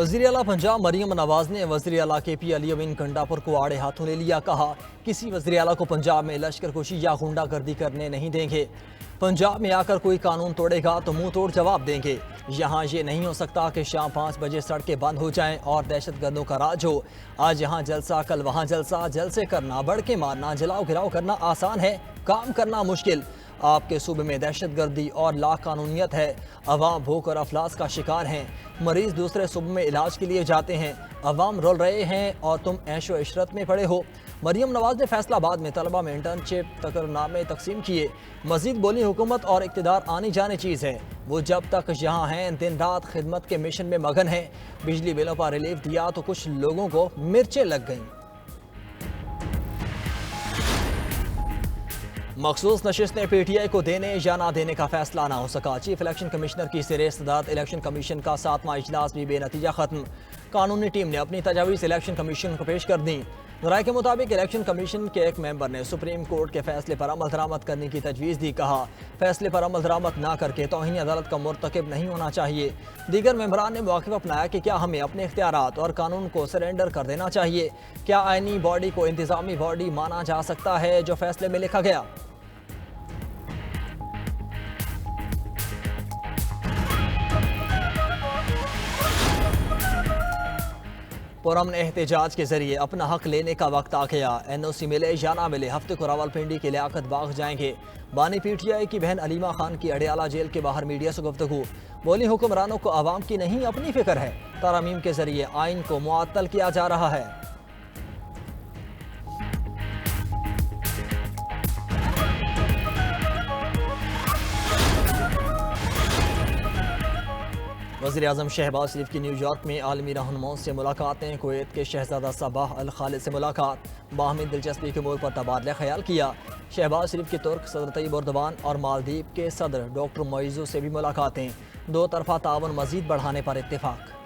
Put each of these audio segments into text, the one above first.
वज़ीर आला पंजाब मरियम नवाज ने वज़ीर आला KP अली अमीन गंडापुर को आड़े हाथों ले लिया। कहा किसी वज़ीर आला को पंजाब में लश्कर कुशी या गुंडागर्दी करने नहीं देंगे। पंजाब में आकर कोई कानून तोड़ेगा तो मुंह तोड़ जवाब देंगे। यहाँ ये नहीं हो सकता कि शाम 5 बजे सड़कें बंद हो जाएं और दहशतगर्दों का राज हो। आज यहाँ जलसा, कल वहाँ जलसा, जलसे करना, बढ़ के मारना, जलाओ गिराओ करना आसान है, काम करना मुश्किल। आपके सूबे में दहशतगर्दी और लाकानूनियत है। अवाम भूख और अफलास का शिकार हैं। मरीज दूसरे सूबे में इलाज के लिए जाते हैं। अवाम रोल रहे हैं और तुम ऐशो इशरत में पड़े हो। मरियम नवाज ने फैसलाबाद में तलबा में इंटर्नशिप तकरनामे तकसीम किए। मजीद बोली हुकूमत और इक़्तिदार आनी जाने चीज़ है। वो जब तक यहाँ हैं दिन रात खिदमत के मिशन में मगन हैं। बिजली बिलों पर रिलीफ दिया तो कुछ लोगों को मिर्चें लग गईं। मखसूस नशिस्तें PTI को देने या ना देने का फैसला ना हो सका। चीफ इलेक्शन कमिश्नर की ज़ेर सदारत इलेक्शन कमीशन का 7वां इजलास भी बेनतीजा खत्म। कानूनी टीम ने अपनी तजावीज़ इलेक्शन कमीशन को पेश कर दी। राय के मुताबिक इलेक्शन कमीशन के एक मेंबर ने सुप्रीम कोर्ट के फैसले पर अमल दरामद करने की तजवीज़ दी। कहा फैसले पर अमल दरामद ना करके तौहीन अदालत का मुर्तकिब नहीं होना चाहिए। दीगर मेंबरान ने मौक़िफ़ अपनाया कि क्या हमें अपने इख्तियारात और कानून को सरेंडर कर देना चाहिए। क्या आइनी बॉडी को इंतज़ामी बॉडी माना जा सकता है जो फैसले में लिखा गया। पुरअमन एहतजाज के जरिए अपना हक लेने का वक्त आ गया। NOC मिले या ना मिले हफ्ते को रावलपिंडी के लियाकत बाग जाएंगे। बानी PTI की बहन अलीमा खान की अडियाला जेल के बाहर मीडिया से गुफ्तगू। बोली हुक्मरानों को आवाम की नहीं अपनी फिक्र है। तरमीम के जरिए आइन को मुअत्तल किया जा रहा है। वज़ीर आज़म शहबाज शरीफ की न्यूयॉर्क में आलमी रहनुमाओं से मुलाकातें। कुवैत के शहजादा सबाह अल खालिद से मुलाकात। बाहमी दिलचस्पी के उमूर पर तबादला ख्याल किया। शहबाज शरीफ के तुर्क सदर तैयब एर्दोगान और मालदीव के सदर डॉक्टर मोइज़ू से भी मुलाकातें। दो तरफा ताउन मज़ीद बढ़ाने पर इत्तेफाक।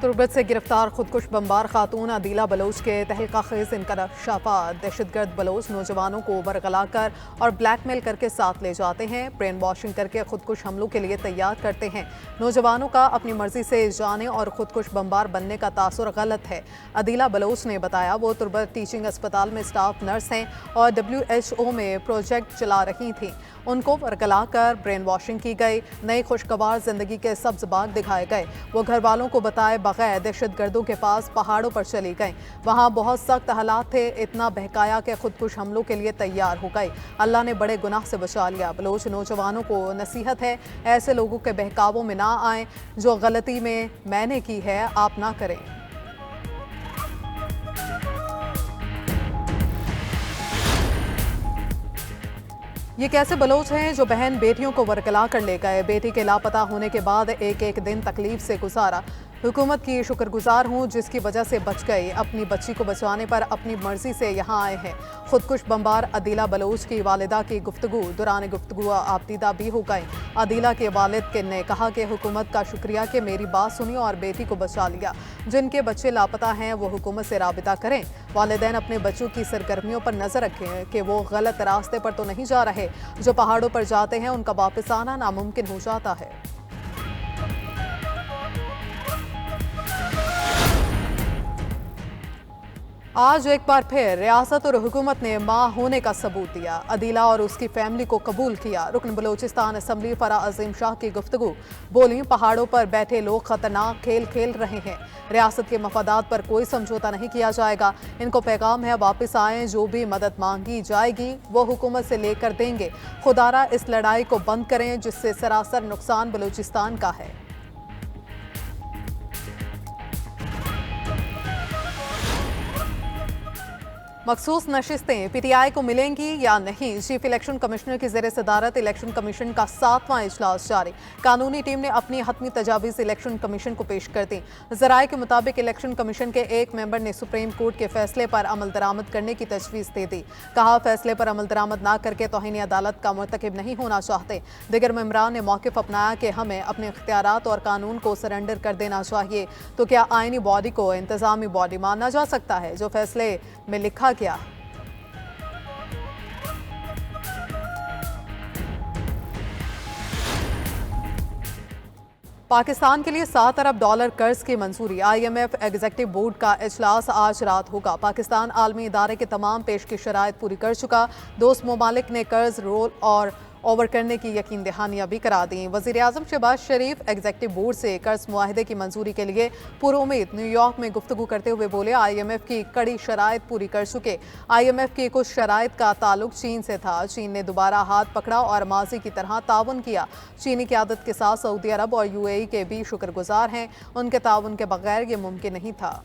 तुर्बत से गिरफ्तार खुदकुश बमबार खातून अदीला बलोच के तहलका खेज इंकशाफात। दहशतगर्द बलोच नौजवानों को बरगला कर और ब्लैकमेल करके साथ ले जाते हैं। ब्रेन वॉशिंग करके खुदकुश हमलों के लिए तैयार करते हैं। नौजवानों का अपनी मर्जी से जाने और खुदकुश बमबार बनने का तासुर गलत है। अदीला बलोच ने बताया वो तुर्बत टीचिंग अस्पताल में स्टाफ नर्स हैं और WHO में प्रोजेक्ट चला रही थी। उनको बरगला कर ब्रेन वॉशिंग की गई। नई खुशगवार जिंदगी के सब्ज बाग दिखाए गए। वो घर वालों को बताए बगैर दहशतगर्दों के पास पहाड़ों पर चली गईं। वहाँ बहुत सख्त हालात थे। इतना बहकाया कि खुदकुश हमलों के लिए तैयार हो गई। अल्लाह ने बड़े गुनाह से बचा लिया। बलोच नौजवानों को नसीहत है ऐसे लोगों के बहकावों में ना आएं। जो गलती में मैंने की है आप ना करें। ये कैसे बलोच हैं जो बहन बेटियों को वरगला कर ले गए। बेटी के लापता होने के बाद एक एक दिन तकलीफ से गुजारा। हुकूमत की शुक्रगुजार हूँ जिसकी वजह से बच गई। अपनी बच्ची को बचाने पर अपनी मर्जी से यहाँ आए हैं। खुदकुश बमबार अदीला बलोच की वालिदा की गुफ्तगू दौरान गुफ्तगू आपदीदा भी हो गई। अदीला के वालिद ने कहा कि हुकूमत का शुक्रिया कि मेरी बात सुनी और बेटी को बचा लिया। जिनके बच्चे लापता हैं वो हुकूमत से राबिता करें। वालिदैन अपने बच्चों की सरगर्मियों पर नजर रखें कि वो गलत रास्ते पर तो नहीं जा रहे। जो पहाड़ों पर जाते हैं उनका वापस आना नामुमकिन हो जाता है। आज एक बार फिर रियासत और हुकूमत ने मां होने का सबूत दिया। अदीला और उसकी फैमिली को कबूल किया। रुकन बलोचिस्तान असम्बली फरा अजीम शाह की गुफ्तगू। बोली पहाड़ों पर बैठे लोग खतरनाक खेल खेल रहे हैं। रियासत के मफादात पर कोई समझौता नहीं किया जाएगा। इनको पैगाम है वापस आएं। जो भी मदद मांगी जाएगी वो हुकूमत से लेकर देंगे। खुदारा इस लड़ाई को बंद करें जिससे सरासर नुकसान बलोचिस्तान का है। मखसूस नशिस्तें PTI को मिलेंगी या नहीं। चीफ इलेक्शन कमिश्नर की ज़ेर सदारत इलेक्शन कमीशन का 7वां इजलास जारी। कानूनी टीम ने अपनी हतमी तजावीज़ इलेक्शन कमीशन को पेश कर दी। ज़राए के मुताबिक इलेक्शन कमीशन के एक मेंबर ने सुप्रीम कोर्ट के फैसले पर अमल दरामद करने की तजवीज़ दे दी। कहा फैसले पर अमल दरामद ना करके तौहीन अदालत का मुर्तकिब नहीं होना चाहते। दिगर मेंबरान ने मौक़िफ़ अपनाया कि हमें अपने इख्तियारात और कानून को सरेंडर कर देना चाहिए। तो क्या आइनी बॉडी को इंतज़ामी बॉडी माना जा सकता है जो फैसले में लिखा गया। पाकिस्तान के लिए $7 अरब कर्ज की मंजूरी। IMF एग्जीक्यूटिव बोर्ड का इजलास आज रात होगा। पाकिस्तान आलमी इदारे के तमाम पेश की शराइत पूरी कर चुका। दोस्त ममालिक ने कर्ज रोल और ओवर करने की यकीन दहानियां भी करा दी। वज़ीर आज़म शहबाज शरीफ एग्जीक्यूटिव बोर्ड से कर्ज मुआहदे की मंजूरी के लिए पुरुमीद न्यूयॉर्क में गुफ्तगू करते हुए बोले, IMF की कड़ी शराइत पूरी कर चुके। IMF की कुछ शराइत का ताल्लुक चीन से था। चीन ने दोबारा हाथ पकड़ा और माजी की तरह ताउन किया। चीनी क़यादत के साथ सऊदी अरब और UAE के भी शुक्रगुजार हैं। उनके ताउन के बगैर ये मुमकिन नहीं था।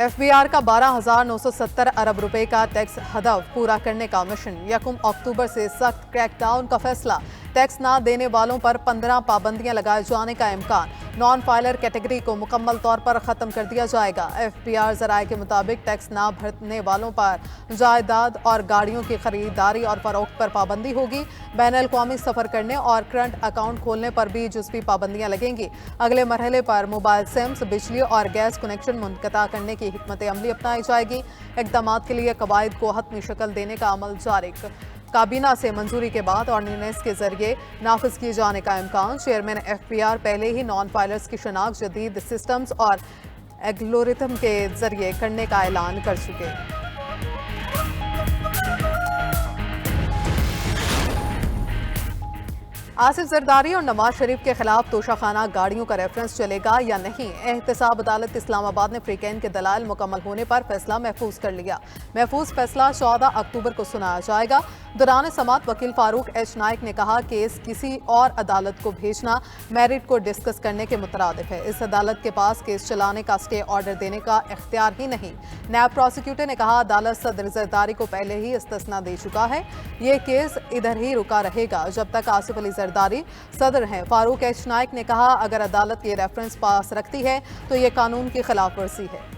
FBR का 12,970 अरब रुपए का टैक्स हदफ पूरा करने का मिशन। 1 अक्टूबर से सख्त क्रैकडाउन का फैसला। टैक्स ना देने वालों पर 15 पाबंदियां लगाए जाने का इम्कान। नॉन फाइलर कैटेगरी को मुकम्मल तौर पर ख़त्म कर दिया जाएगा। FBR ज़राए के मुताबिक टैक्स ना भरने वालों पर जायदाद और गाड़ियों की खरीदारी और फरोख्त पर पाबंदी होगी। बैनुल-अक़वामी सफ़र करने और करंट अकाउंट खोलने पर भी जुज़वी पाबंदियां लगेंगी। अगले मरहले पर मोबाइल सिम्स, बिजली और गैस कनेक्शन मुनक़ता करने की हिकमत अमली अपनाई जाएगी। इक़दाम के लिए कवायद को हतमी शक्ल देने का अमल जारी। काबीना से मंजूरी के बाद ऑर्डिनेंस के जरिए नाफिज किए जाने का इम्कान। चेयरमैन FBR पहले ही नॉन फाइलर्स की शनाख्त जदीद सिस्टम्स और एल्गोरिथम के जरिए करने का ऐलान कर चुके। आसिफ जरदारी और नवाज शरीफ के खिलाफ तोशाखाना गाड़ियों का रेफरेंस चलेगा या नहीं। एहतसाब अदालत इस्लामाबाद ने फ्रीकैन के दलाइल मुकम्मल होने पर फैसला महफूज कर लिया। महफूज फैसला 14 अक्टूबर को सुनाया जाएगा। दौरान समात वकील फारूक H नाइक ने कहा, केस किसी और अदालत को भेजना मेरिट को डिस्कस करने के मुतरादिफ है। इस अदालत के पास केस चलाने का स्टे ऑर्डर देने का इख्तियार ही नहीं। नायब प्रोसिक्यूटर ने कहा, अदालत सदर जरदारी को पहले ही इस्तिस्ना दे चुका है। ये केस इधर ही रुका रहेगा जब तक आसिफ अली जरदारी सदर हैं। फारूक H नाइक ने कहा, अगर अदालत ये रेफरेंस पास रखती है तो ये कानून की खिलाफ वर्जी है।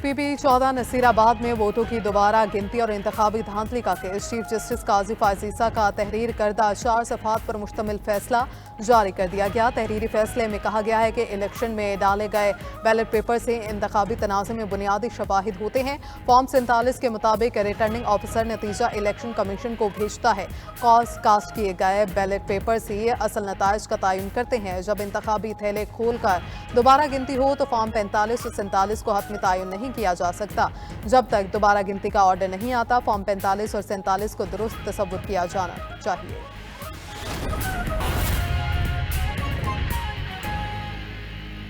PP14 नसीराबाद में वोटों की दोबारा गिनती और इंतखाबी धांधली का केस। चीफ जस्टिस काजी फायजीसा का तहरीर करदा 4 सफ़हात पर मुश्तमिल फैसला जारी कर दिया गया। तहरीरी फैसले में कहा गया है कि इलेक्शन में डाले गए बैलेट पेपर से इंतखाबी तनाज़े में बुनियादी शवाहिद होते हैं। फॉर्म 47 के मुताबिक रिटर्निंग ऑफिसर नतीजा इलेक्शन कमीशन को भेजता है। कास्ट किए गए बैलेट पेपर से असल नताइज का तयन करते हैं। जब इंतखाबी थैले खोल कर दोबारा गिनती हो तो फॉर्म 45 और 47 को हतमी तयन नहीं किया जा सकता। जब तक दोबारा गिनती का ऑर्डर नहीं आता, फॉर्म 45 और 47 को दुरुस्त तस्वुर किया जाना चाहिए।